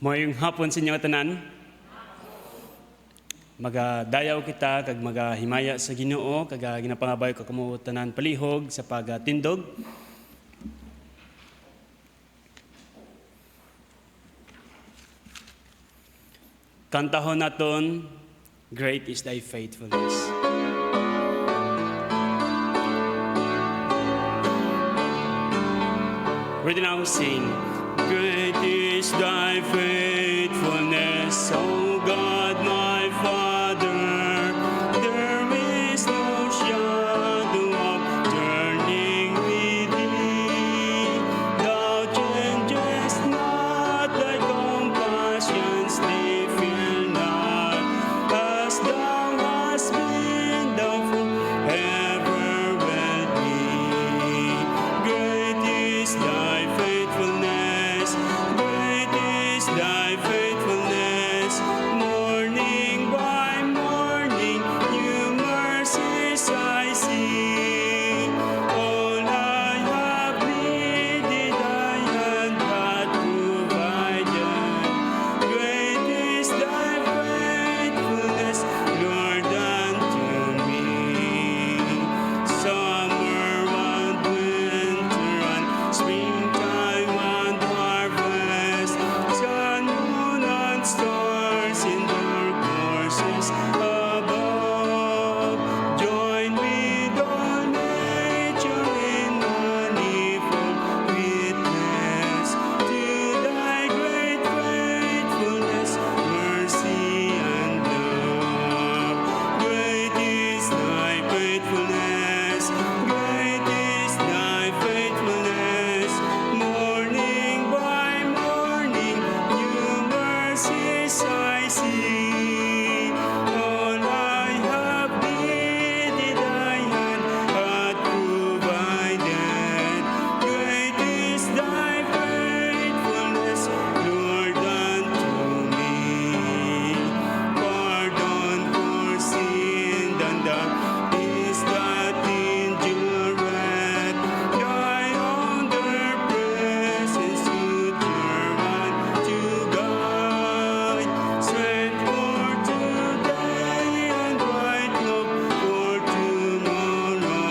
Mayong hapon sa inyo tanan. Magadayaw kita kag magahimaya sa Ginoo kag ginapangabay ko kamo tanan palihog sa pagatindog. Kantahon naton, Great is thy faithfulness. We're now sing, Great is thy faithfulness, O God my Father. There is no shadow of turning with thee. Thou changest not, thy compassions they fail not. As thou hast been, thou forever will be. Great is thy faithfulness, great is thy faithfulness. Morning by morning, new mercies I see. All I have needed, thy hand hath provided. Great is thy faithfulness, Lord, unto me. Summer and winter and springtime and harvest, sun, moon, and stars in their courses above, join with all nature in manifold witness to thy great faithfulness, mercy, and love. Great is thy faithfulness, great is thy faithfulness. Morning by morning, new mercies I see. All I have needed, thy hand hath provided. Great is thy faithfulness, Lord, unto me. Pardon for sin and the peace that endureth. Thy under presence future unto God. Strength for today and bright hope for tomorrow.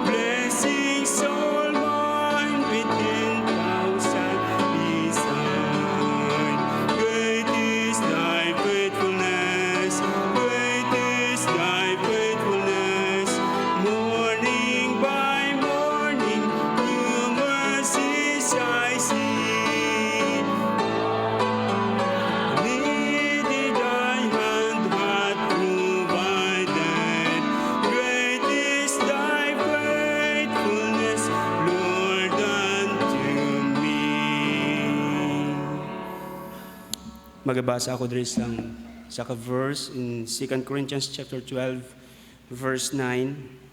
Blessings all mine with 10,000 beside. Great is thy faithfulness, great is thy faithfulness. Morning by morning, new mercies I see. Needed thy hand hath provided. Great is thy faithfulness, Lord, unto me. Magabasa ako diri sa verse in 2 Corinthians chapter 12, verse 9.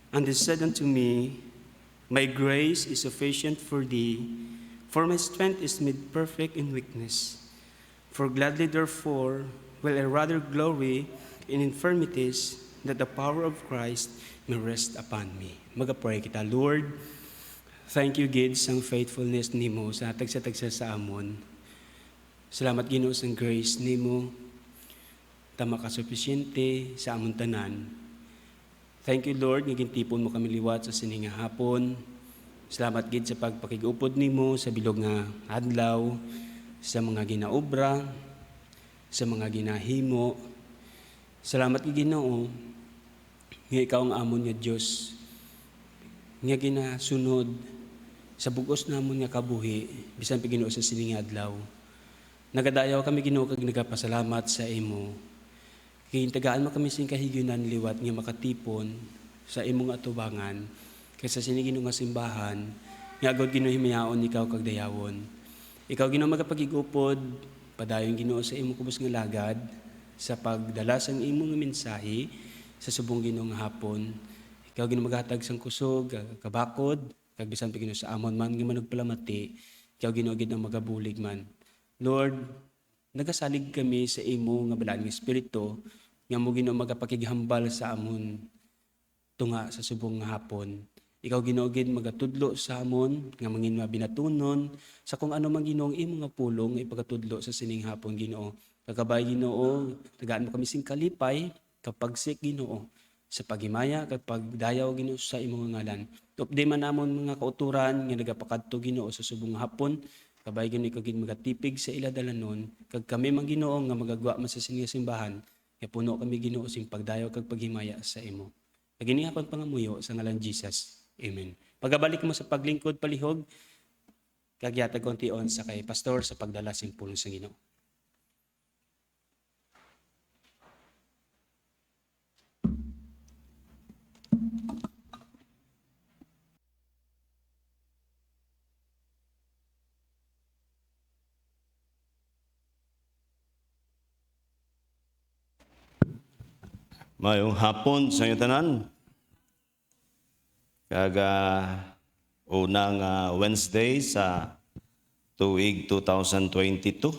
And he said unto me, My grace is sufficient for thee, for my strength is made perfect in weakness. For gladly therefore will I rather glory in infirmities, that the power of Christ may rest upon me. Mag-pray kita, Lord, thank you, Gid, sa faithfulness nimo sa tagsa-tagsa sa amon. Salamat, Ginoo, sa grace nimo, tama ka sufisyente sa amon tanan. Thank you, Lord, nga gintipon mo kami liwat sa sininga hapon. Salamat, Gid, sa pagpakigupod nimo sa bilog nga adlaw, sa mga ginaobra, sa mga ginahimo. Salamat, Ginoo, nga ikaw ang amon nga Dios, nga ginasunod sa bugos namon nga kabuhi, bisan pa, Ginoo, sa sininga adlaw. Nagadayaw kami, Ginoo, kag nagapasalamat sa imo. Kaya tagaan mo kami sing kahigyonan liwat nga makatipon sa imong atubangan kaysa sini, Ginoo, nga simbahan nga agad, Ginoo, himayaon ikaw kag dayawon. Ikaw, Ginoo, magapagigupod padayon, Ginoo, sa imong kubos nga lagad sa pagdala sang imong nga mensahe sa subong, Ginoo, nga hapon. Ikaw, Ginoo, maghatag sang kusog, kabakod, kag bisan pa, Ginoo, sa amon man nga managpalamati. Ikaw, Ginoo, gid ang magabulig man. Lord, nagasalig kami sa imo nga balaan nga espiritu nga mo, Ginoo, magapakighambal sa amon tunga sa subong nga hapon. Ikaw Ginoo gid magatudlo sa amon nga mangin mabinatunon sa kung ano man Ginoo ang imong nga pulong nga ipagatudlo sa sining hapon Ginoo. Kakabay Ginoo, tagaan mo kami sing kalipay kapag sik Ginoo sa paghimaya kag pagdayaw Ginoo sa imong ngalan. Updi man namon mga kauturan nga nagapakadto Ginoo sa subong hapon, kabay Ginoo ikaw gid magatipig sa ila dalanon kag kami man Ginoo nga magagwa man sa sining simbahan, kay puno kami Ginoo sing pagdayaw kag paghimaya sa imo. Kag ini akon pangamuyo sa ngalan Jesus. Amen. Pagabalik mo sa paglingkod palihog, kagyatag kontion sa kay pastor sa pagdala sing pulong sa Ginoo. Mayong hapon sa inyo tanan. Kaga unang Wednesday sa tuig 2022.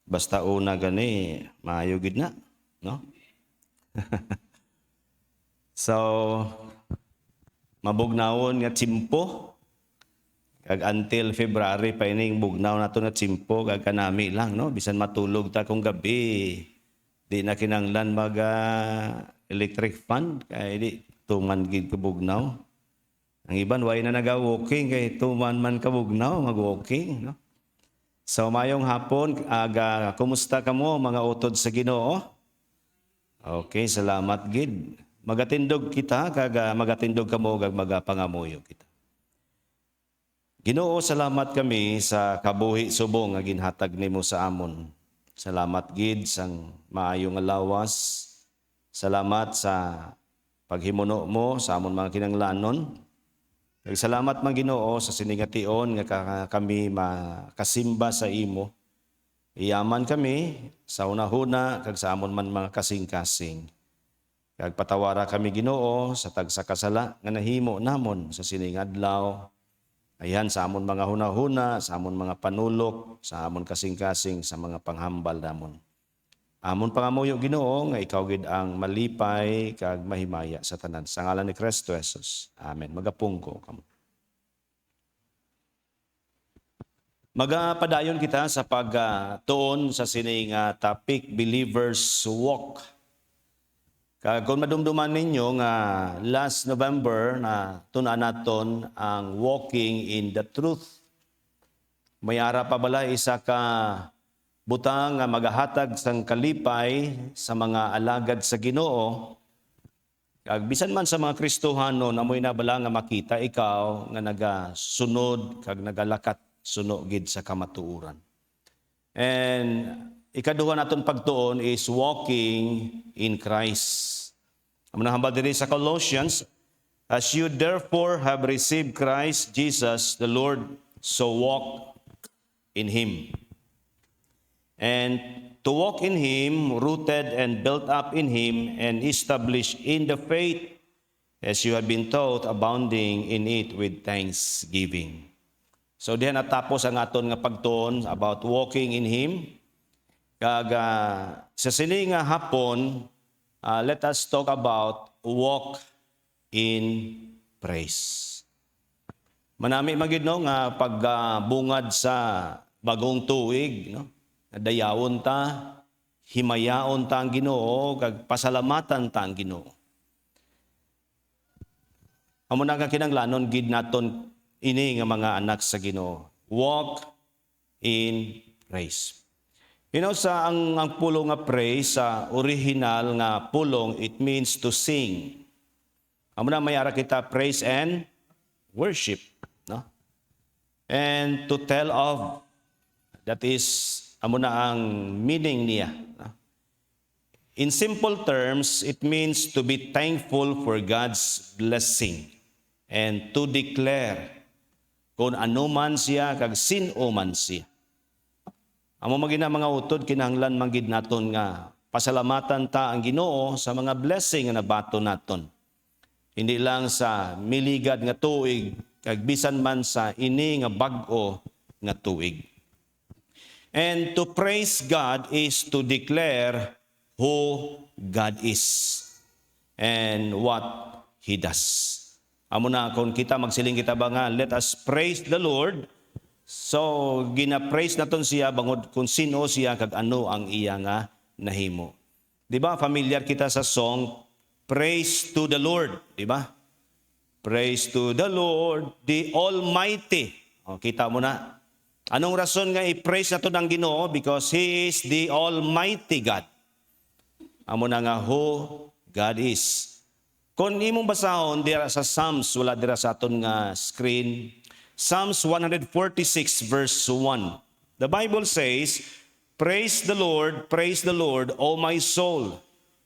Basta una gani, maayo gid na, no? So, mabugnawon nga tsimpo. Kag until February pa ining bugnaw nato na tsimpo kag kanami lang, no? Bisan matulog ta kung gabi. Di na kinanglan mag electric fan kay di tuman gid kabugnaw. Ang iban way na naga-walking kay tuman man kabugnaw mag-walking, no? So mayong hapon, kumusta kamo mga utod sa Ginoo? Okay, salamat gid. Magatindog kita kag magatindog kamo kag magapangamuyo kita. Ginoo, salamat kami sa kabuhi subong nga ginhatag nimo sa amon. Salamat gid sang maayong lawas. Salamat sa paghimuno mo sa amon mga kinanglanon. Salamat man Ginoo sa siningation nga kami makasimba sa imo. Iyaman kami sa unahuna kag sa amon man mga kasing-kasing. Kag patawara kami Ginoo sa tagsa kasala nga nahimo namon sa sining adlaw. Ayan, sa amon mga hunahuna, sa amon mga panulok, sa amon kasing-kasing, sa mga panghambal namon. Amon pangamuyo Ginoo nga ikaw gid ang malipay kag mahimaya sa tanan. Sa ngalan ni Kristo Jesus. Amen. Magapungko kamo. Magapadayon kita sa pagtuon sa sining topic, Believer's Walk. Kung madumduman ninyo nga last November na tunaan naton ang walking in the truth. May ara pa bala isa ka butang nga magahatag sang kalipay sa mga alagad sa Ginoo. Kag bisan man sa mga Kristohano amoy na bala nga makita ikaw nga nagasunod kag nagalakat suno gid sa kamatuoran. And ikaduha naton pagtuon is walking in Christ. Ang nahambal diri sa Colossians, as you therefore have received Christ Jesus the Lord, so walk in Him. And to walk in Him, rooted and built up in Him, and established in the faith, as you have been taught, abounding in it with thanksgiving. So diyan natapos ang aton nga pagtuon about walking in Him. Kag sa sining nga hapon, let us talk about walk in praise. Manami magid no nga pagbungad sa bagong tuig, no? Dayawon ta, himayaon ta ang Ginoo kag pasalamatan ta ang Ginoo. Amo na nga kinanglanon gid naton ini nga mga anak sa Ginoo. Walk in praise. You know, sa ang pulong nga praise, sa original nga pulong, it means to sing. Amo na may ara kita praise and worship, no? And to tell of, that is, amo na ang meaning niya. No? In simple terms, it means to be thankful for God's blessing and to declare kung ano man siya, kag sino man siya. Amo magina mga utod kinahanglan manggid naton nga pasalamatan ta ang Ginoo sa mga blessing nga nabato naton. Hindi lang sa miligad nga tuig kag bisan man sa ini nga bag-o nga tuig. And to praise God is to declare who God is and what He does. Amo na kung kita magsiling kita ba nga, let us praise the Lord. So gina-praise naton siya bangod kung sino siya kag ano ang iya nga nahimo. Di ba familiar kita sa song Praise to the Lord, di ba? Praise to the Lord, the Almighty. O, kita mo na. Anong rason nga i-praise nato ng Ginoo? Because He is the Almighty God. Amo na nga who God is. Kung imong basahon dira sa Psalms, wala dira sa aton nga screen, Psalms 146 verse 1. The Bible says, praise the Lord, O my soul.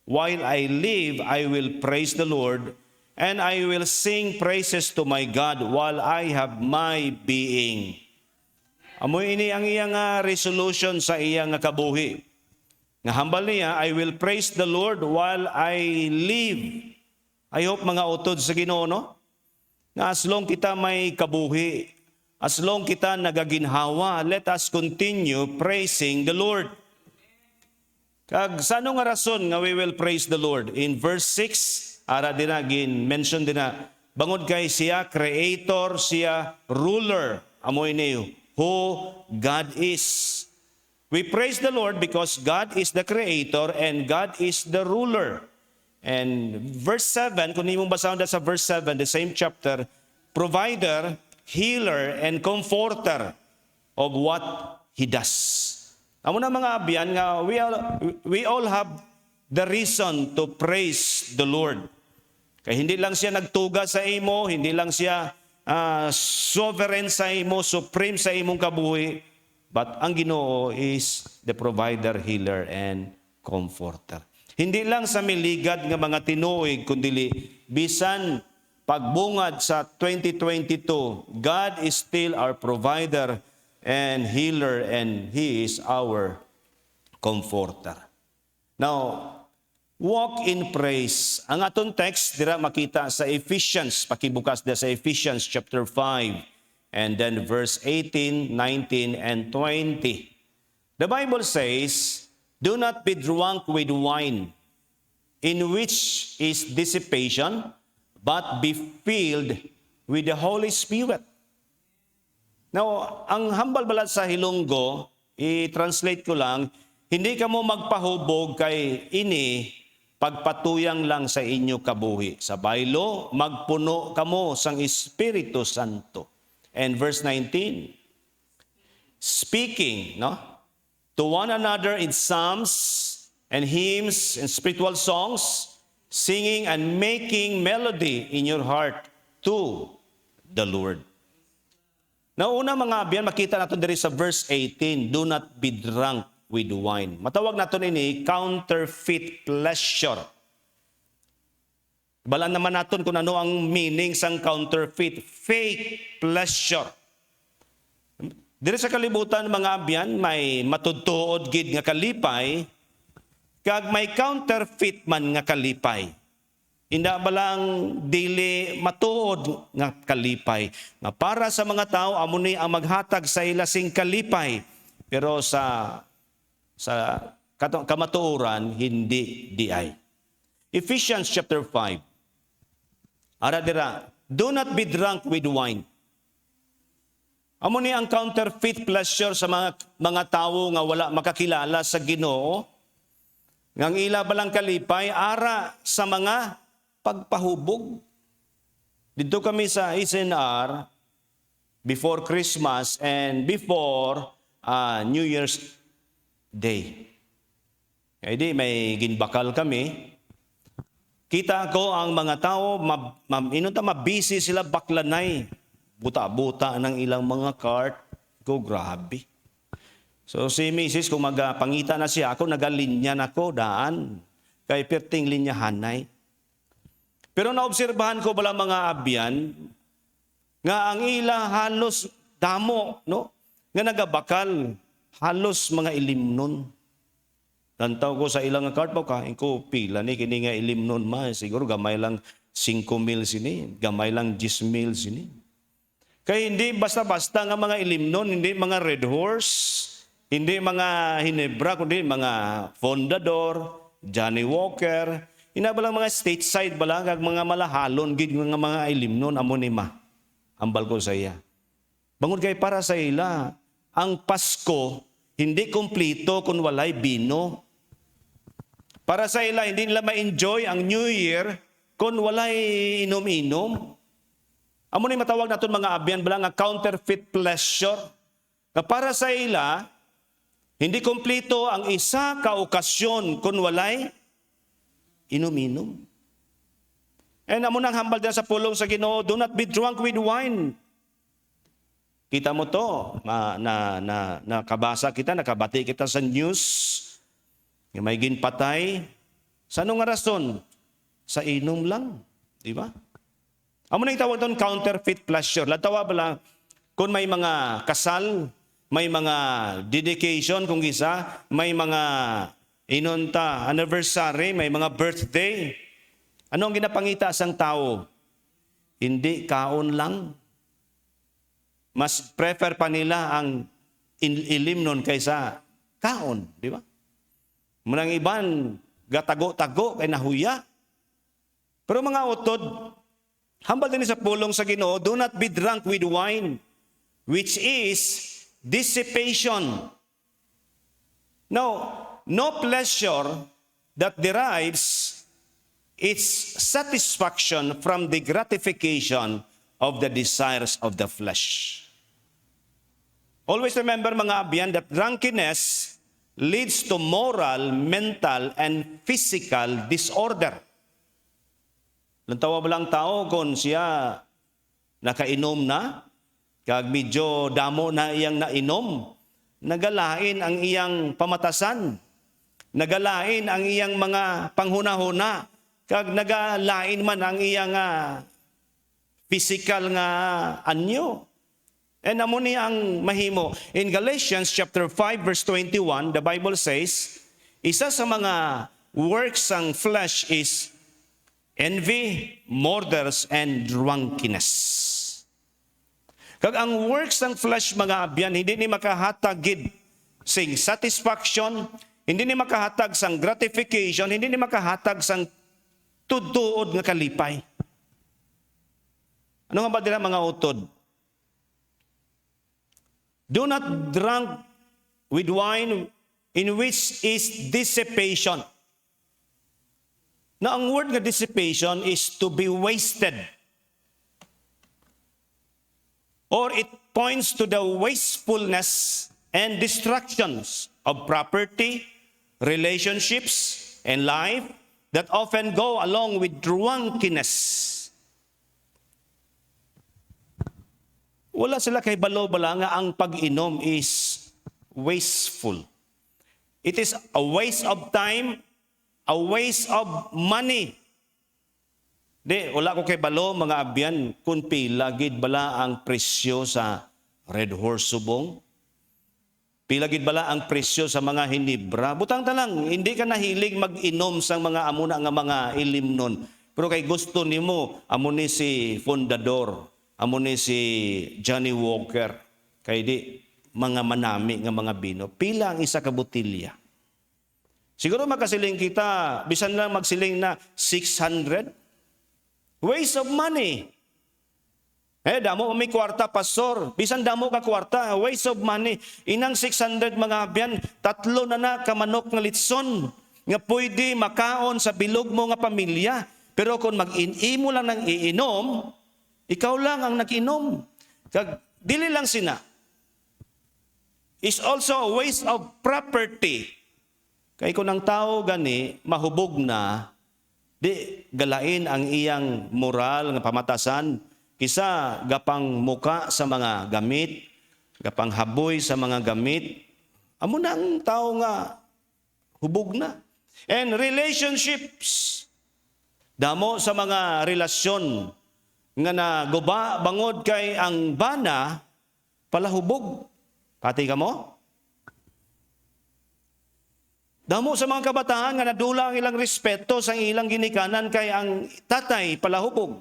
While I live, I will praise the Lord, and I will sing praises to my God while I have my being. Amoy ini ang iyang resolution sa iyang kabuhi. Nga hambal niya, I will praise the Lord while I live. I hope mga utod sa Ginoo, no? Nga as long kita may kabuhi, as long kita nagaginhawa, let us continue praising the Lord. Kag sa ano nga rason nga we will praise the Lord? In verse 6, ara din na, mention din na, bangod kay siya, creator, siya, ruler. Amoy niyo, who God is. We praise the Lord because God is the creator and God is the ruler. And verse 7, kung imong basahon sa verse 7, the same chapter, provider, healer, and comforter of what He does. Amo na mga abyan nga we all have the reason to praise the Lord. Kaya hindi lang siya nagtuga sa imo, hindi lang siya sovereign sa imo, supreme sa imong kabuhi, but ang Ginoo is the provider, healer, and comforter. Hindi lang sa miligad nga mga tinuig, kundi bisan pagbungad sa 2022, God is still our provider and healer, and He is our comforter. Now, walk in praise. Ang aton text dira makita sa Ephesians, pakibukas dira sa Ephesians chapter 5, and then verse 18, 19, and 20. The Bible says, do not be drunk with wine, in which is dissipation, but be filled with the Holy Spirit. Now, ang hambal balat sa Hilonggo, i-translate ko lang, hindi ka mo magpahubog kay ini, pagpatuyang lang sa inyo kabuhi. Sa baylo, magpuno kamo sang Espiritu Santo. And verse 19, speaking, no, to one another in psalms and hymns and spiritual songs, singing and making melody in your heart to the Lord. Now, una mga abyan, makita natin diri sa verse 18, do not be drunk with wine. Matawag natin ini counterfeit pleasure. Balaan naman natin kung ano ang meaning sang counterfeit, fake pleasure. Diri sa kalibutan mga abyan, may matudtuod gid nga kalipay, kag may counterfeit man nga kalipay. Inda balang dili matuod nga kalipay. Nga para sa mga tao, amo ni ang maghatag sa ilasing kalipay. Pero sa kamatuoran, hindi diay. Ephesians chapter 5. Ara dira, do not be drunk with wine. Amo ni ang counterfeit pleasure sa mga tao nga wala makakilala sa Ginoo. Ngang ila balang kalipay, ara sa mga pagpahubog. Dito kami sa SNR before Christmas and before New Year's Day. Kaya di may ginbakal kami. Kita ko ang mga tao, mabisi sila baklanay. Buta-buta ng ilang mga cart. Go, grabe. So si Mrs. kung magpangita na siya ako, nagalinya na ko, daan. Kay perting linyahanay. Pero naobserbahan ko bala mga abyan, nga ang ila halos damo, no? Nga nagabakal, halos mga ilimnon. Lantaw ko sa ilang cart po, kain ko pila ni, kini nga ilimnon ma, siguro gamay lang 5,000 sini, gamay lang 10,000 sini. Kaya hindi basta-basta nga mga ilimnon, hindi mga Red Horse, hindi mga Hinebra, kundi mga Fondador, Johnny Walker, Inabalang mga stateside bala, kag mga malahalon, gid mga ilimnon, amo ni ma. Ambal ko sa iya. Bangod kay para sa ila, ang Pasko, hindi kumplito kung walay bino. Para sa ila, hindi nila ma-enjoy ang New Year kung walay inom-inom. Amo ni matawag naton mga abyan bala nga counterfeit pleasure. Na para sa ila, hindi kumplito ang isa ka okasyon kung walay inom-inom. And amo nang hambal din sa pulong sa Ginoo, do not be drunk with wine. Kita mo to, nakabasa kita, nakabati kita sa news, yung may ginpatay. Sa anong rason? Sa inom lang. Di ba? Amo nang tawag doon counterfeit pleasure. Latawa ba lang, kung may mga kasal, may mga dedication kung isa, may mga inunta, anniversary, may mga birthday. Ano ang ginapangita sang tao? Hindi kaon lang. Mas prefer pa nila ang ilimnon kaysa kaon, di ba? Munang iban, gatago-tago, kay nahuya. Pero mga utod, hambal din sa pulong sa Ginoo, do not be drunk with wine, which is dissipation. Now, no pleasure that derives its satisfaction from the gratification of the desires of the flesh. Always remember mga abyan that drunkenness leads to moral, mental, and physical disorder. Lantawa ba lang tao kung siya nakainom na, kag medyo damo na iyang nainom, nagalain ang iyang pamatasan, nagalain ang iyang mga panghuna-huna, kag nagalain man ang iyang physical nga anyo. And amo ni ang mahimo. In Galatians chapter 5 verse 21, the Bible says, isa sa mga works ng flesh is envy, murders, and drunkenness. Kag ang works ng flesh mga abyan, hindi ni makahatagid sing satisfaction, hindi ni makahatag sang gratification, hindi ni makahatag sang tuduod nga kalipay. Ano nga ba dila mga utod? Do not drink with wine in which is dissipation. Now, ang word nga dissipation is to be wasted. Or it points to the wastefulness and destructions of property, relationships, and life that often go along with drunkenness. Wala sila kay balo-bala nga ang pag-inom is wasteful. It is a waste of time, a waste of money. Di, wala ko kay balo mga abyan kung pila gid bala ang presyo sa Red Horse Subong. Pila gid bala ang presyo sa mga hinibra. Butang ta lang, hindi ka nahilig mag-inom sa mga amuna nga mga ilimnon. Pero kay gusto nimo amo ni si Fundador, amo ni si Johnny Walker, kay di mga manami nga mga bino. Pila ang isa ka botilya? Siguro makasiling kita, bisan lang magsiling na 600. Waste of money. Damo may kwarta, pastor. Bisan damo ka kwarta, waste of money. Inang 600 mga abyan, 3 na kamanok nga litson nga pwede makaon sa bilog mo nga pamilya. Pero kung mag-imo lang ng iinom, ikaw lang ang nag-inom. Kag dili lang sina. Is also a waste of property. Kay kung ang tao gani mahubog na, di galain ang iyang moral nga pamatasan, kisa gapang muka sa mga gamit, gapang haboy sa mga gamit. Amo na ang tao nga hubog na. And relationships, damo sa mga relasyon nga naguba bangod kay ang bana palahubog. Pati ka mo? Damo sa mga kabataan nga nadula ang ilang respeto sa ilang ginikanan kay ang tatay palahubog.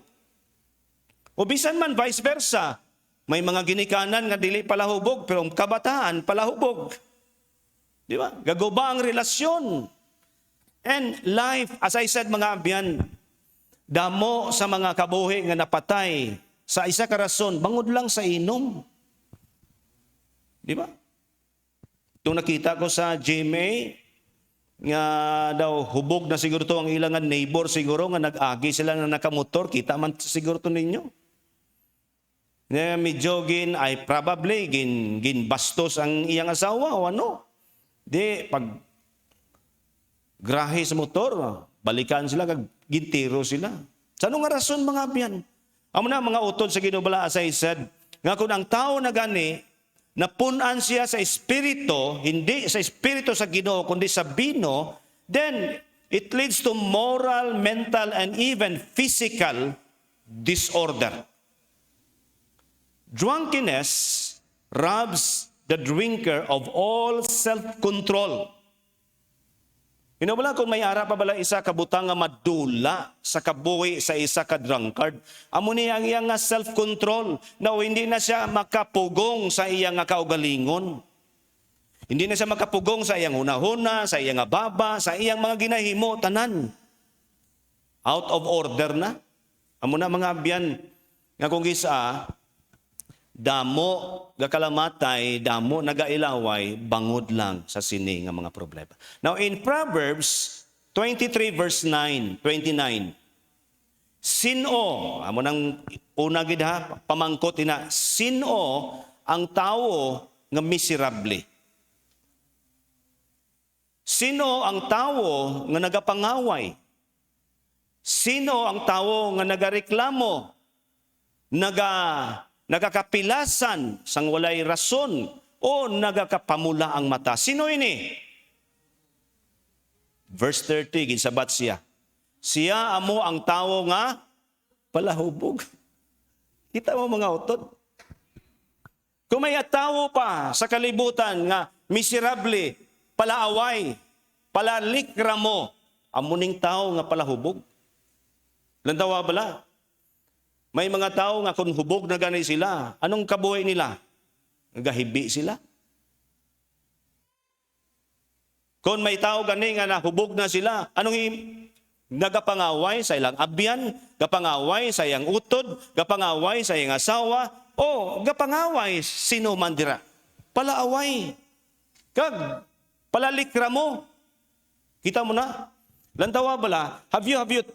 O bisan man vice versa, may mga ginikanan nga dili palahubog pero ang kabataan palahubog. Di ba? Gaguba ang relasyon. And life, as I said mga abyan, damo sa mga kabuhi nga napatay sa isa ka rason, bangod lang sa inom. Di ba? Itong nakita ko sa GMA, nga daw hubog na siguro to ang ilang neighbor siguro nga nag-agi sila na nakamotor, kita man siguro to ninyo. Na medyo ay probably bastos ang iyang asawa o ano. Di pag grahe sa motor, balikan sila kag gintiro sila. Sa ano nga rason mga abyan? Amo na mga utod sa ginubala as I said, nga kung ang tao na gani napunan siya sa espiritu, hindi sa espiritu sa Ginoo kundi sa bino, then it leads to moral, mental, and even physical disorder. Drunkenness robs the drinker of all self-control. Bala kung may ara pa bala isa ka butang nga madula sa kabuhi sa isa ka drunkard. Amo ni ang iyang self-control na hindi na siya makapugong sa iyang kaugalingon. Hindi na siya makapugong sa iyang hunahuna, sa iyang baba, sa iyang mga ginahimo tanan. Out of order na. Amo na mga abyan nga kung isa damo gakalamatay, damo nagailaway, bangod lang sa sini nga mga problema. Now in Proverbs 23 verse 29, sino, amo nang una gid ha, pamangkot ina, sino ang tao nga miserable? Sino ang tao nga nagapangaway? Sino ang tao nga nagareklamo? Nagakapilasan sang walay rason o nagakapamula ang mata. Sino ini? Verse 30, ginsabat siya. Siya amo ang tao nga palahubog. Kita mo mga utod. Kung may tao pa sa kalibutan nga miserable, palaaway, palalikramo, amuning tao nga palahubog. Lantawa bala? May mga tao nga kung hubog na gani sila, anong kabuhay nila? Nagahibi sila. Kung may tao gani nga nahubog na sila, nagapangaway sa ilang abyan, gapangaway sa iyang utod, gapangaway sa iyang asawa, o gapangaway sino man dira. Palaaway. Kag palalikra mo. Kita mo na? Lantawa bala, have you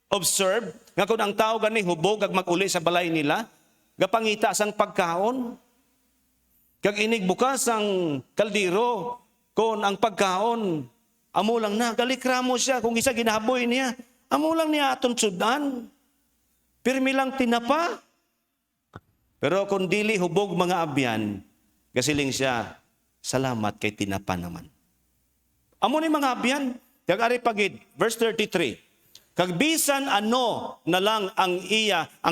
observe nga kung ang tao gani hubog kag mag-uli sa balay nila, gapangita sang pagkaon. Kag inig bukas ang kaldero, kung ang pagkaon, amo lang na, galikramo siya, kung isa ginahaboy niya, amo lang niya aton sudan. Pirmi lang tinapa. Pero kung dili hubog mga abyan, gasiling siya, salamat kay tinapa naman. Amo ni mga abyan, kag ari pagid, verse 33, kag bisan ano na lang ang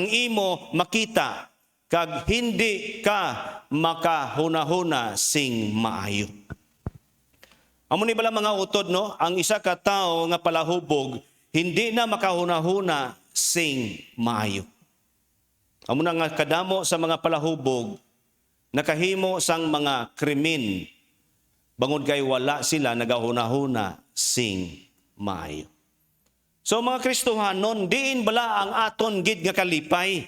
imo makita, kag hindi ka makahuna-huna sing maayo. Amo ni bala mga utod no, ang isa ka tawo nga palahubog, hindi na makahuna-huna sing maayo. Amo na nga kadamo sa mga palahubog, nakahimo sang mga krimen, bangod kay wala sila nagahuna-huna sing maayo. So mga Kristohanon, diin bala ang aton gid nga kalipay.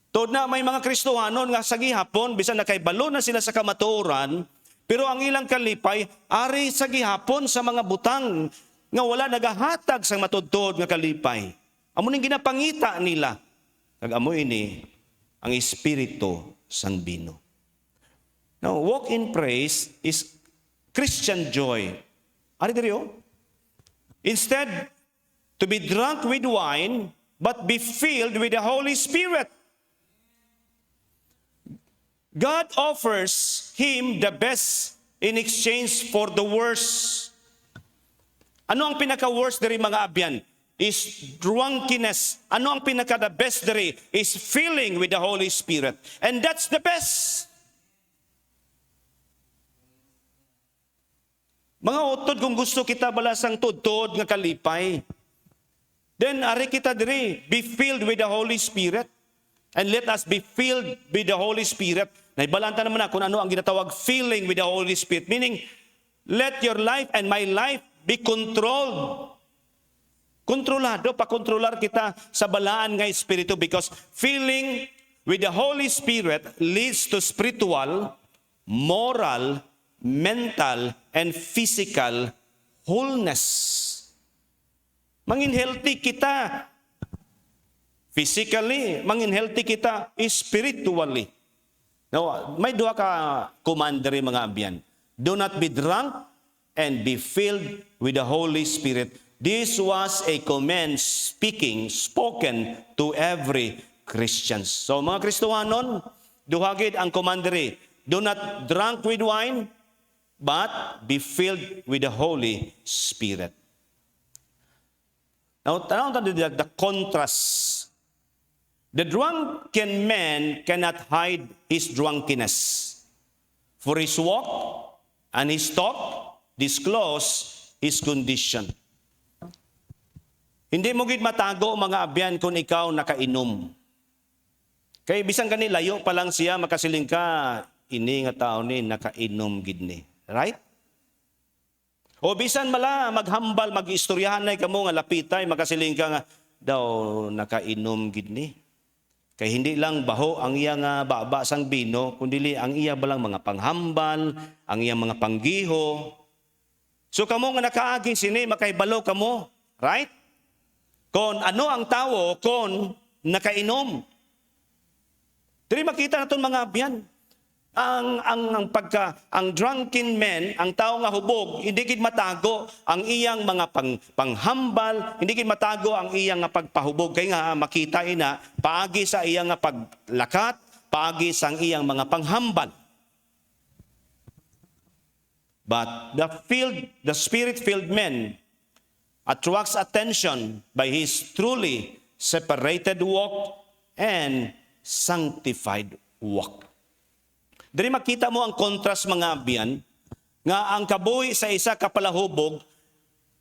Tod na may mga Kristohanon nga sa gihapon, bisan na kay balo na sila sa kamatuoran, pero ang ilang kalipay, ari sa gihapon sa mga butang nga wala nagahatag sa matudtod nga kalipay. Amo ning ginapangita nila. Kag amo ini ang espiritu sang bino. Now, walk in praise is Christian joy. Ari diri oh. Instead, to be drunk with wine, but be filled with the Holy Spirit. God offers him the best in exchange for the worst. Ano ang pinaka-worst diri mga abyan? Is drunkenness. Ano ang pinaka-the best diri? Is filling with the Holy Spirit. And that's the best. Mga utod, kung gusto kita balasang tudtod nga kalipay, then ari kita diri, be filled with the Holy Spirit. And let us be filled with the Holy Spirit. Naibalanta naman na kung ano ang ginatawag filling with the Holy Spirit. Meaning, let your life and my life be controlled. Kontrolado, pakontrolar kita sa balaan nga espiritu because filling with the Holy Spirit leads to spiritual, moral, mental, and physical wholeness. Mangin healthy kita physically, mangin healthy kita spiritually. Now, may duha ka command diri mga abyan. Do not be drunk and be filled with the Holy Spirit. This was a command spoken to every Christian. So mga Kristohanon, duha gid ang command diri. Do not drunk with wine, but be filled with the Holy Spirit. Now, tanaw tayo the contrast. The drunken man cannot hide his drunkenness, for his walk and his talk disclose his condition. Hindi mo gid matago mga abyan kung ikaw nakainom. Kay bisan gani layo pa lang siya makasiling ka, ini nga tao ni nakainom gid ni. Right? O bisan mala maghambal, mag-istoryahan na kamo nga lapitay, makasiling ka nga daw nakainom gid ni. Kay hindi lang baho ang iya nga baba sang bino, kundi ang iya balang mga panghambal, ang iya mga panggiho. So kamo nga nakaaging sini, makaibalo kamo. Right? Kon ano ang tao kon nakainom. Dili makita naton mga abyan. Ang drunken man, ang tao nga hubog, hindi gid matago ang iyang mga panghambal, hindi gid matago ang iyang nga pagpahubog kay nga makita ina paagi sa iyang nga paglakat, paagi sa iyang mga panghambal. But the spirit-filled man attracts attention by his truly separated walk and sanctified walk. Diri makita mo ang contrast mga abyan, nga ang kabuhi sa isa kapalahubog,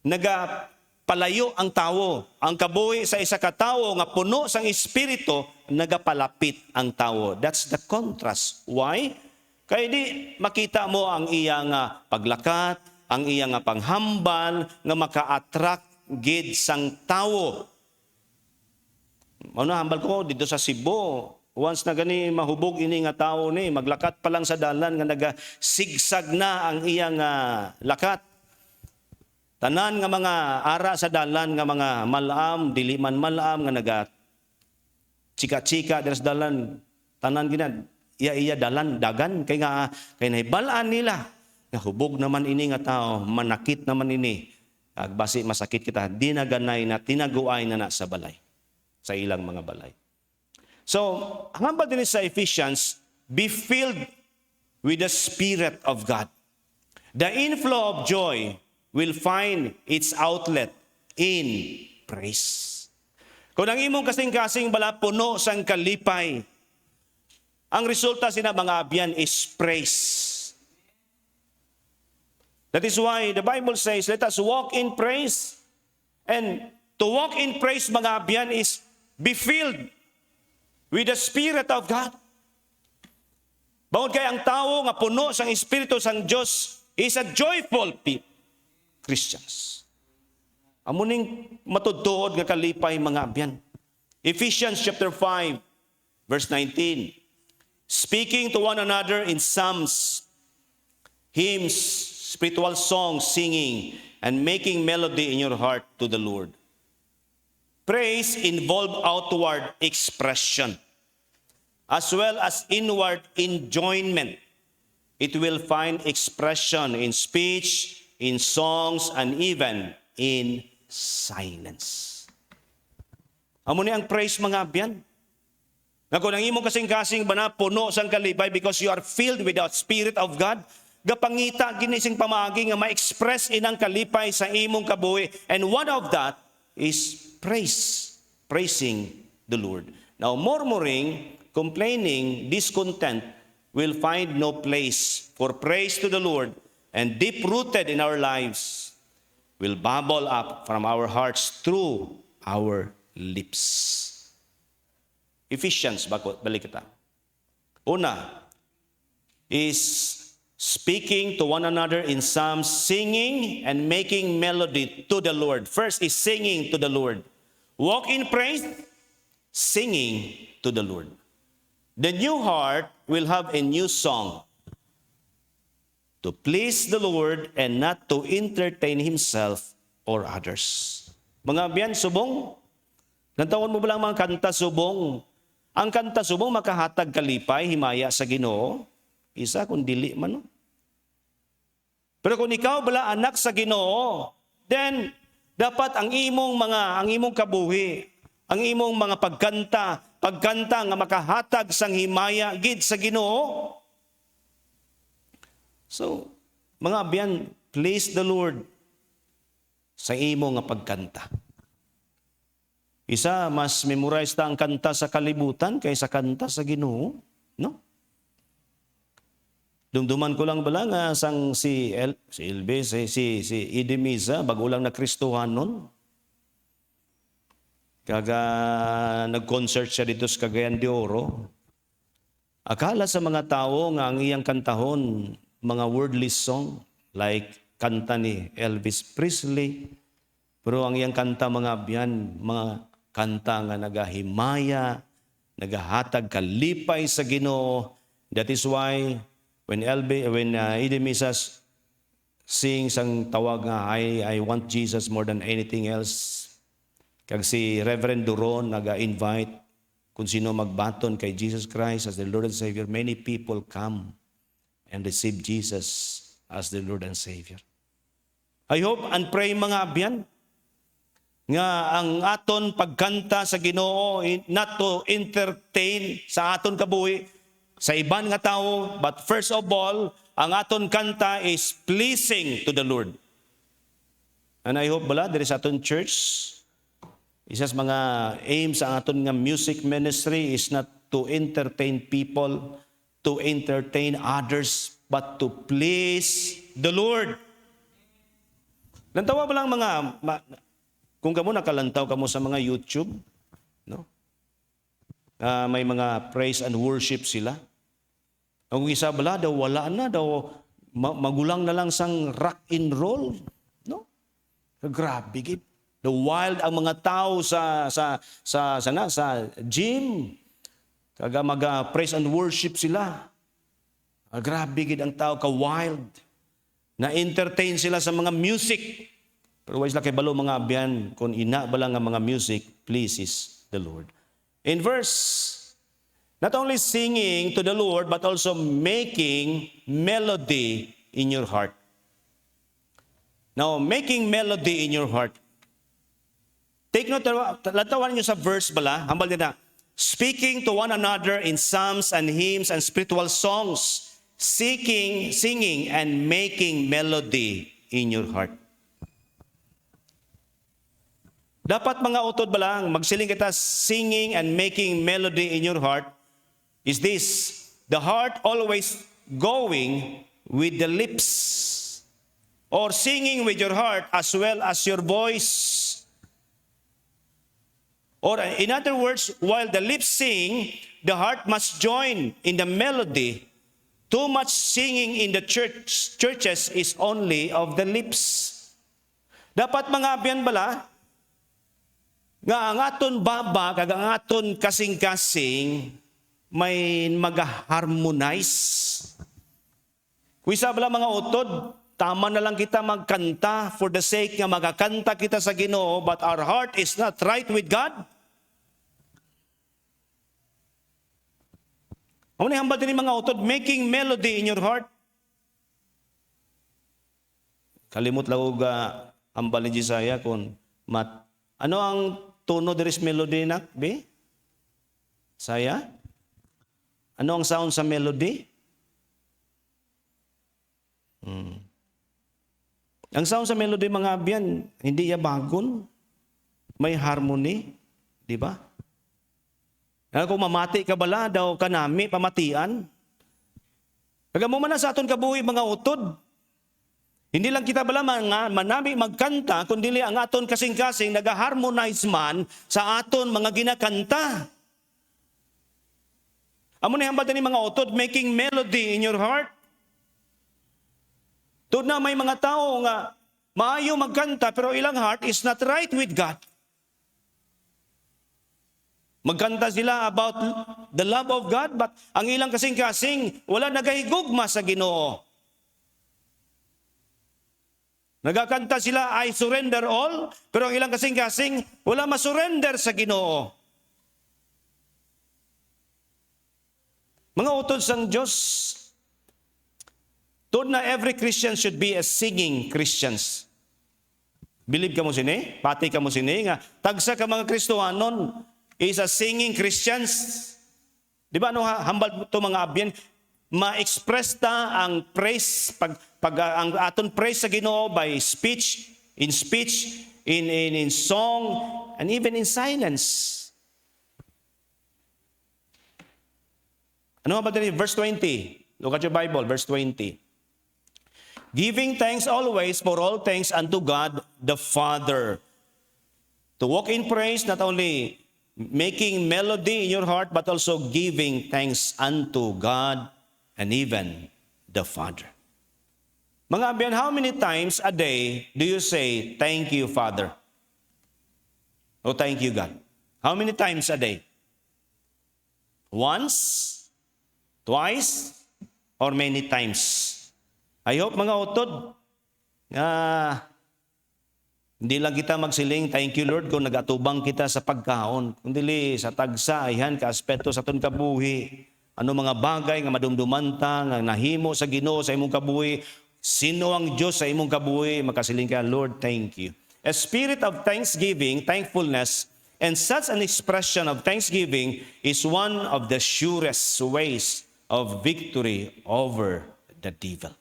nagapalayo ang tao. Ang kabuhi sa isa ka tao nga puno sang espiritu, nagapalapit ang tao. That's the contrast. Why? Kaya di makita mo ang iyang paglakat, ang iyang panghambal, nga maka-attract gid sang tao. Ano hambal ko dito sa Cebu, once na gani mahubog ini nga tao ni, maglakat pa lang sa dalan nga nagasigsag na ang iyang lakat. Tanan nga mga ara sa dalan nga mga malam, dili man malam nga naga chika-chika dira sa dalan. Tanan gina iya dalan dagan kay nahibalaan nila nga hubog naman ini nga tao, manakit naman ini. Agbasi masakit kita, di na ganay na tinaguay na sa balay, sa ilang mga balay. So, hambal din sa Ephesians, be filled with the Spirit of God. The inflow of joy will find its outlet in praise. Kung ang imong kasing-kasing bala puno sang kalipay, ang resulta sina mga abyan is praise. That is why the Bible says, let us walk in praise. And to walk in praise, mga abyan, is be filled with the Spirit of God. Bawod kay ang tao nga puno sang Espiritu sang Diyos is a joyful Christians. Amuning matudtuod nga kalipay mga abyan. Ephesians chapter 5, verse 19. Speaking to one another in psalms, hymns, spiritual songs, singing, and making melody in your heart to the Lord. Praise involves outward expression as well as inward enjoyment. It will find expression in speech, in songs, and even in silence. Amo ni ang praise mga abyan. Nga kung ang imong kasing-kasing ba na puno sang kalipay because you are filled with the Spirit of God, gapangita ginising pamaagi nga ma-express inang kalipay sa imong kabuhi. And one of that is praising the Lord. Now, murmuring, complaining, discontent will find no place, for praise to the Lord and deep-rooted in our lives will bubble up from our hearts through our lips. Ephesians, balik kita. Una is speaking to one another in psalms, singing and making melody to the Lord. First is singing to the Lord. Walk in praise, singing to the Lord. The new heart will have a new song, to please the Lord and not to entertain himself or others. Mga biyan, subong, nantawan mo ba lang mga kanta subong? Ang kanta subong makahatag kalipay, himaya sa Ginoo. Isa kung dili man. No? Pero kung ikaw bala anak sa Ginoo, then dapat ang imong kabuhi, ang imong mga pagkanta nga makahatag sang himaya gid sa Ginoo. So, mga abyan, please the Lord sa imo nga pagkanta. Isa, mas memorize ta ang kanta sa kalibutan kaysa kanta sa Ginoo, no? Dumduman ko lang bala nga sang si Idemisa, bago lang na Kristohan nun. Kaga nag-concert siya dito sa Cagayan de Oro. Akala sa mga tao nga ang iyang kantahon, mga wordless song, like kanta ni Elvis Presley. Pero ang iyang kanta mga abyan, mga kanta nga nagahimaya, nagahatag kalipay sa Ginoo. That is why when Idemisa sings ang tawag nga, I want Jesus more than anything else. Kag si Reverend Duron naga-invite kung sino magbaton kay Jesus Christ as the Lord and Savior, many people come and receive Jesus as the Lord and Savior. I hope and pray mga abyan nga ang aton pagkanta sa Ginoo not to entertain sa aton kabuhi sa iban nga tao, but first of all, ang aton kanta is pleasing to the Lord. And I hope bala there is aton church, isas mga aims ang aton nga music ministry is not to entertain people, to entertain others, but to please the Lord. Lantawa ba lang kung kamo nakalantaw kamo sa mga YouTube, no? May mga praise and worship sila. Ang isa bala daw wala na daw magulang na lang sang rock and roll, no? Grabe gid. The wild ang mga tao sa gym. Kaga praise and worship sila. Grabe gid ang tao ka wild. Na-entertain sila sa mga music. Pero wais la kay balo mga abyan kung ina bala nga mga music pleases the Lord. In verse, not only singing to the Lord but also making melody in your heart. Now, making melody in your heart. Take note, latawan niyo sa verse bala, hambal din na, speaking to one another in psalms and hymns and spiritual songs, singing and making melody in your heart. Dapat mga utod ba lang, magsiling kita singing and making melody in your heart is this, the heart always going with the lips or singing with your heart as well as your voice. Or in other words, while the lips sing, the heart must join in the melody. Too much singing in the churches is only of the lips. Dapat mga abyan bala, nga ang aton baba, kag ang aton kasing-kasing, may mag-harmonize. Kung isa bala mga utod, tama na lang kita magkanta for the sake nga magkanta kita sa Ginoo, but our heart is not right with God. Ano na hambal din mga utod, making melody in your heart. Kalimot lang og hambal ni Jisaya kung ano ang tono there is melody na, be? Saya? Ano ang sound sa melody? Ang sound sa melody mga abyan, hindi ya bagon. May harmony, di ba? Kung mamati ka bala daw kanami pamatian. Kagamo man na sa aton kabuhi mga utod. Hindi lang kita bala manami magkanta, kundi ang aton kasing-kasing nag-harmonize man sa aton mga ginakanta. Amo ni hambal ni mga utod, making melody in your heart. Tod na may mga tao nga maayo magkanta pero ilang heart is not right with God. Magkanta sila about the love of God, but ang ilang kasing-kasing wala nagahigugma sa Ginoo. Nagakanta sila, I surrender all, pero ang ilang kasing-kasing wala masurrender sa Ginoo. Mga utod sang Diyos, tod na every Christian should be a singing Christians. Believe ka mo sini? Pati ka mo sini? Nga, tagsa ka mga Kristohanon, is a singing Christians. Di ba ano hambal to mga abyan? Ma-express ta ang praise, ang aton praise sa Ginoo by speech, in song, and even in silence. Ano ba din? Verse 20. Look at your Bible, verse 20. Giving thanks always for all things unto God the Father. To walk in praise, not only making melody in your heart, but also giving thanks unto God and even the Father. Mga abyan, how many times a day do you say, thank you, Father? O thank you, God? How many times a day? Once? Twice? Or many times? I hope mga utod, hindi lang kita magsiling, thank you Lord, kung nagatubang kita sa pagkaon. Kundi sa tagsa, ayhan, kaaspeto sa ton kabuhi. Ano mga bagay nga madumdumanta, nga nahimo sa Ginoo sa imong kabuhi. Sino ang Diyos sa imong kabuhi? Makasiling ka, Lord, thank you. A spirit of thanksgiving, thankfulness, and such an expression of thanksgiving is one of the surest ways of victory over the devil.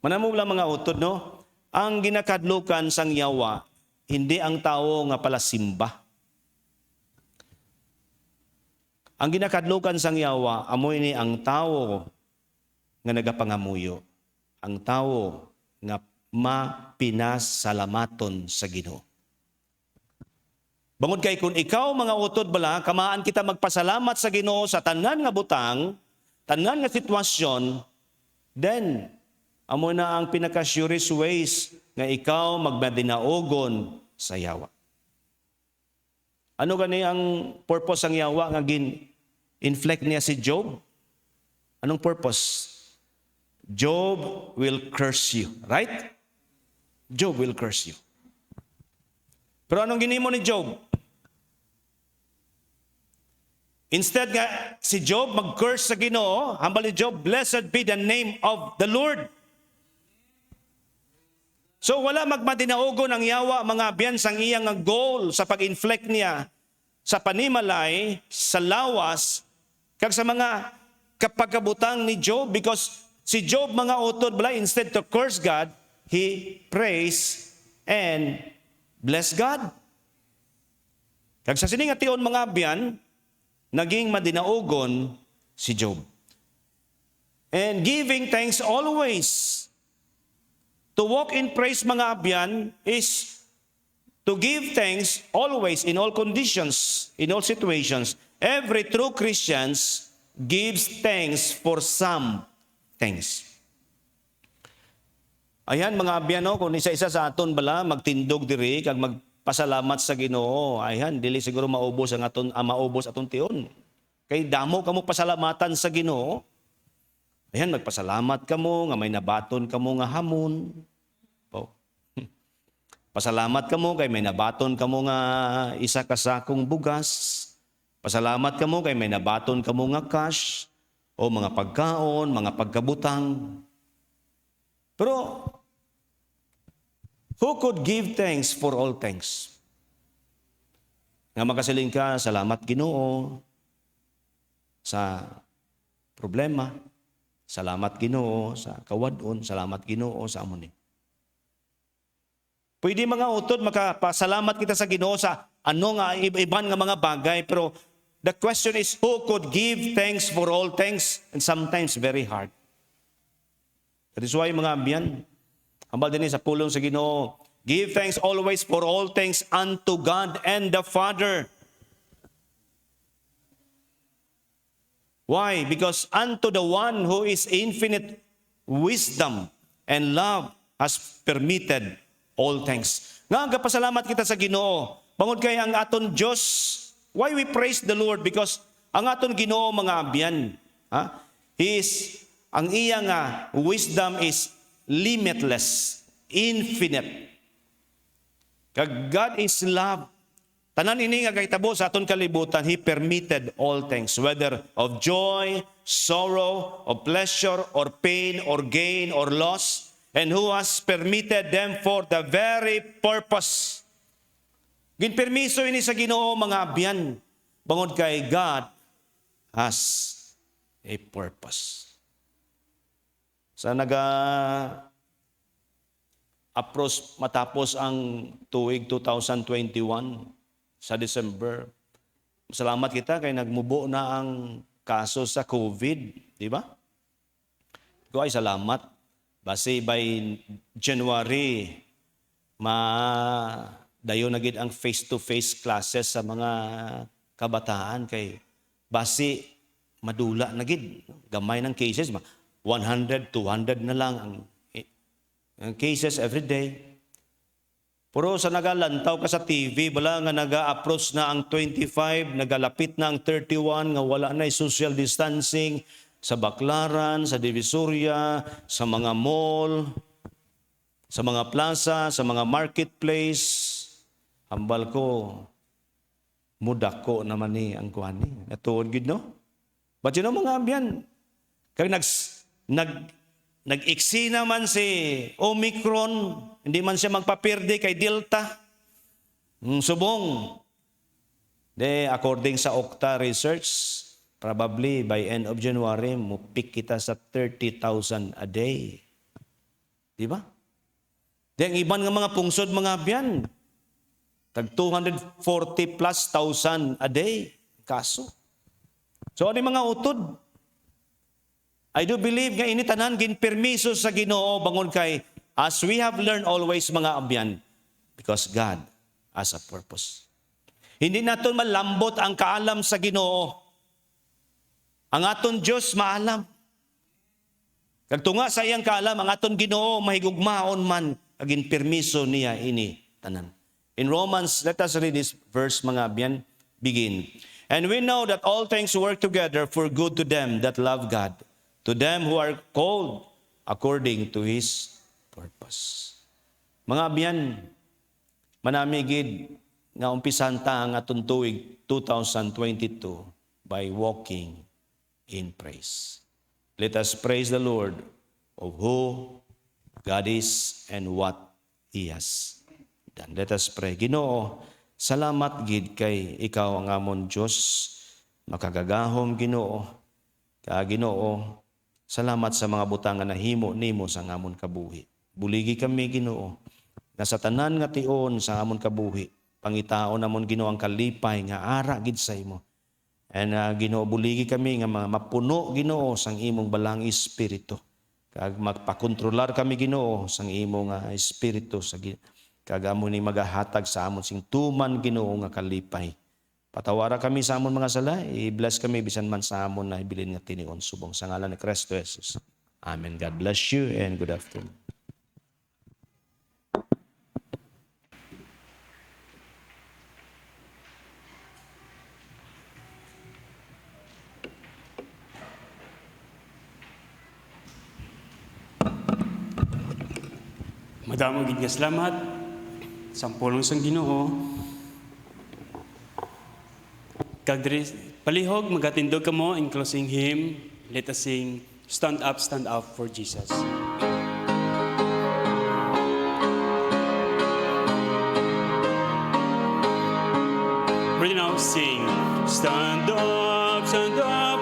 Manamo lang mga utod, no? Ang ginakadlukan sang yawa, hindi ang tao nga pala simba. Ang ginakadlukan sang yawa, amoy ni ang tao nga nagapangamuyo. Ang tao nga mapinasalamaton sa Ginoo. Bangod kay kung ikaw mga utod bala, kamaan kita magpasalamat sa Ginoo sa tanan nga butang, tanan nga sitwasyon, then amo na ang pinaka-surest ways nga ikaw magmadinaogon sa yawa. Ano gani ang purpose ang yawa nga gin-inflict niya si Job? Anong purpose? Job will curse you, right? Job will curse you. Pero anong ginimo ni Job? Instead nga si Job mag-curse sa Ginoo, hambal ni Job, blessed be the name of the Lord. So wala magmadinaogon ang yawa mga abyan sang iyang goal sa pag-inflict niya sa panimalay, sa lawas, kag sa mga kapagkabutang ni Job, because si Job mga utod bala, instead to curse God, he praise and bless God. Kag sa sining ation mga abyan, naging madinaogon si Job. And giving thanks always. To walk in praise mga abyan is to give thanks always in all conditions, in all situations. Every true Christian gives thanks for some things. Ayan mga abyan, no, kung isa-isa sa aton bala magtindog diri kag magpasalamat sa Ginoo, ayan dili siguro maubos ang aton maubos aton tion. Kay damo kamo pasalamatan sa Ginoo. Ayan, magpasalamat kamo nga may nabaton kamo nga hamon. Oh. Pasalamat kamo kay may nabaton kamo nga isa ka sakong bugas. Pasalamat kamo kay may nabaton kamo nga cash o mga pagkaon, mga pagkabutang. Pero who could give thanks for all things? Nga makasiling ka, salamat Ginoo sa problema. Salamat Ginoo sa kawadon, salamat Ginoo sa amon ni. Pwede mga utod makapasalamat kita sa Ginoo sa ano nga iban nga mga bagay, pero the question is who could give thanks for all things, and sometimes very hard. That is why mga ambiyan, hambal din sa pulong sa Ginoo, give thanks always for all things unto God and the Father. Why? Because unto the one who is infinite wisdom and love has permitted all things. Nga, pasalamat kita sa Ginoo. Bangod kay ang aton Diyos, why we praise the Lord? Because ang aton Ginoo mga abyan, ang iya nga wisdom is limitless, infinite. Kag God is love. Tanan ini nga kahitabo sa aton kalibutan, He permitted all things, whether of joy, sorrow, of pleasure, or pain, or gain, or loss, and who has permitted them for the very purpose. Ginpermiso ini sa Ginoo mga abyan, bangod kay God has a purpose. Sa approach matapos ang tuig 2021, sa December. Salamat kita kay nagmubo na ang kaso sa COVID, di ba? Ko ay salamat. Base by January, dayo na gid ang face-to-face classes sa mga kabataan kay base madula na gid. Gamay ng cases, 100, 200 na lang ang cases every day. Pero sa nagalantaw ka sa TV, bala nga naga-approach na ang 25, nagalapit na ang 31, nga wala na social distancing sa Baclaran, sa Divisoria, sa mga mall, sa mga plaza, sa mga marketplace. Hambal ko, mudak ko naman ni ang kuhani. Natuod gid no? But you know mga abyan, kag nag-iksi naman si Omicron, hindi man siya magpapirde kay Delta. Subong. According sa Okta Research, probably by end of January, mupik kita sa 30,000 a day. Di ba? Ang iban nga mga pungsod mga abyan, tag 240 plus thousand a day kaso. So ano mga utod? I do believe nga ini tanan ginpermiso sa Ginoo bangon kay as we have learned always mga abyan, because God has a purpose. Hindi naton malambot ang kaalam sa Ginoo. Ang aton Diyos maalam. Kag tunga sa iyang kaalam, ang aton Ginoo mahigugmaon man agin permiso niya ini tanan. In Romans, let us read this verse mga abyan, begin. And we know that all things work together for good to them that love God, to them who are called according to His purpose. Mga abyan, manamigid nga umpisan ta ang atong tuig 2022 by walking in praise. Let us praise the Lord of who God is and what He has done. Let us pray. Ginoo, salamat gid kay ikaw ang amon Diyos, makagagahom Ginoo. Ginoo, salamat sa mga butangan na himo nimo sa amon kabuhi. Buligi kami Ginoo, na sa tanan nga tion sa amon kabuhi, pangitaon namon Ginoo ang kalipay nga ara gid sa imo. And Ginoo, buligi kami nga mapuno Ginoo sang imong balang espiritu. Kag magpakontrolar kami Ginoo sang imong espiritu sa kag amo ni magahatag sa amon sing tuman Ginoo nga kalipay. Patawara kami sa amon mga sala, i-bless kami bisan man sa amon na ibilin nga tinion subong sa ngalan ni Kristo Jesus. Amen. God bless you and good afternoon. Madamo gid nga salamat sa pulong sang Ginoo. Kag diri palihog magatindog kamo in closing hymn. Let us sing Stand Up for Jesus. Ready now, sing Stand up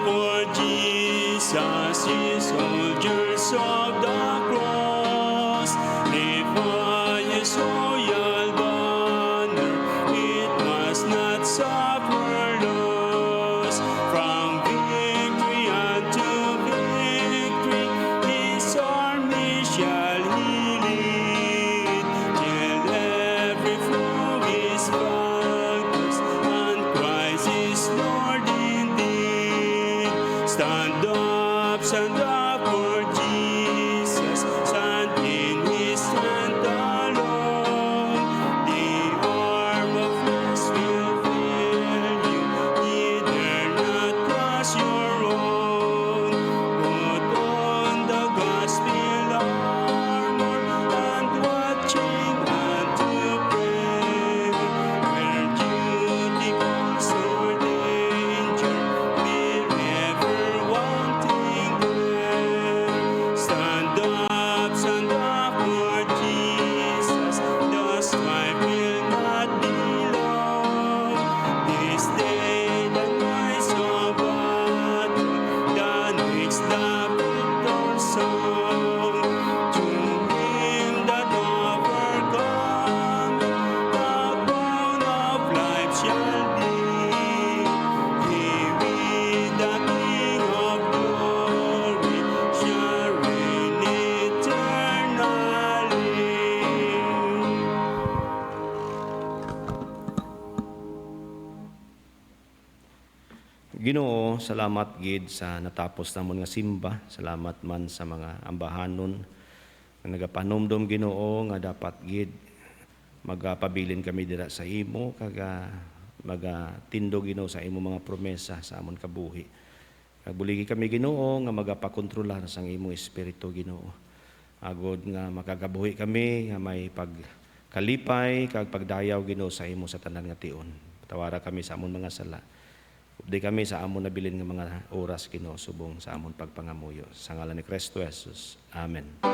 for Jesus, ye soldiers of the cross. Lift high his royal banner, it must not suffer loss. From victory unto victory, his army shall he lead, till every foe is vanquished, and Christ is Lord indeed. Stand up for Jesus, stand Ginoo, salamat gid sa natapos namon nga simba. Salamat man sa mga ambahanon nga nagapanomdom Ginoo nga dapat gid magpabilin kami dira sa imo kaga magatindog Ginoo sa imo mga promesa sa amon kabuhi. Buligi kami Ginoo nga magapakontrolar sa imong espiritu Ginoo. Agod nga makagabuhi kami nga may pagkalipay kag pagdayaw Ginoo sa imo sa tanan nga tion. Patawara kami sa amon mga sala. Di kami sa amon nabilin nga mga oras Ginoo subong sa amon pagpangamuyo. Sa ngalan ni Kristo Jesus. Amen. Amen.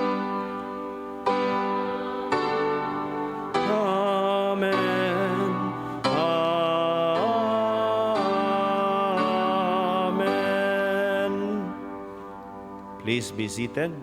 Amen. Please be seated.